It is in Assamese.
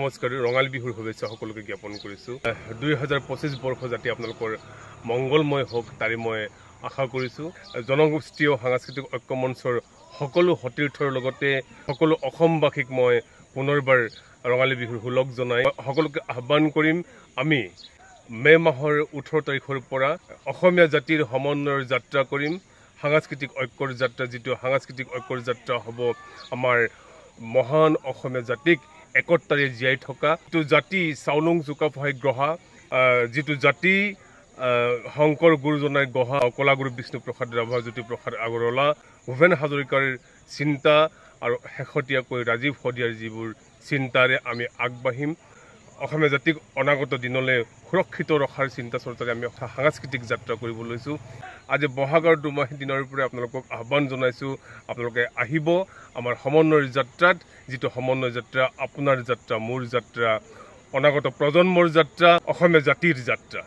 নমস্কাৰ ৰঙালী বিহুৰ শুভেচ্ছা সকলোকে জ্ঞাপন কৰিছোঁ 2025 বৰ্ষ যাতে আপোনালোকৰ মংগলময় হোক তাৰে মই আশা কৰিছোঁ জনগোষ্ঠীয় সাংস্কৃতিক ঐক্য মঞ্চৰ সকলো সতীৰ্থৰ লগতে সকলো অসমবাসীক মই পুনৰবাৰ ৰঙালী বিহুৰ শুভেচ্ছা জনাই সকলোকে আহ্বান কৰিম আমি মে মাহৰ 18 তাৰিখৰ পৰা অসমীয়া জাতিৰ সমন্বয়ৰ যাত্ৰা কৰিম সাংস্কৃতিক ঐক্যৰ যাত্ৰা যেটো সাংস্কৃতিক ঐক্যৰ যাত্ৰা হ'ব আমাৰ মহান অসমীয়া জাতিক একত্ৰে জীয়াই থকা তো জাতি চাউলুং চুকাফাই গ্ৰহা যেটো জাতি শংকৰ গুৰুজনাই গঢ়া কলাগুৰু বিষ্ণুপ্ৰসাদ ৰাভা জ্যোতি প্ৰসাদ আগৰৱালা ভূপেন হাজৰিকাৰ চিন্তা আৰু শেহতীয়াকৈ ৰাজীৱ শদিয়াৰ যিবোৰ চিন্তাৰে আমি আগবাঢ়িম অসমীয়া জাতিক অনাগত দিনলৈ সুৰক্ষিত ৰখাৰ চিন্তা চৰ্চাৰে আমি সাংস্কৃতিক যাত্ৰা কৰিব লৈছোঁ আজি বহাগৰ দুমাহী দিনৰ পৰা আপোনালোকক আহ্বান জনাইছোঁ আপোনালোকে আহিব আমাৰ সমন্বয়ৰ যাত্ৰাত যেটো সমন্বয় যাত্ৰা আপোনাৰ যাত্ৰা মোৰ যাত্ৰা অনাগত প্ৰজন্মৰ যাত্ৰা অসমীয়া জাতিৰ যাত্ৰা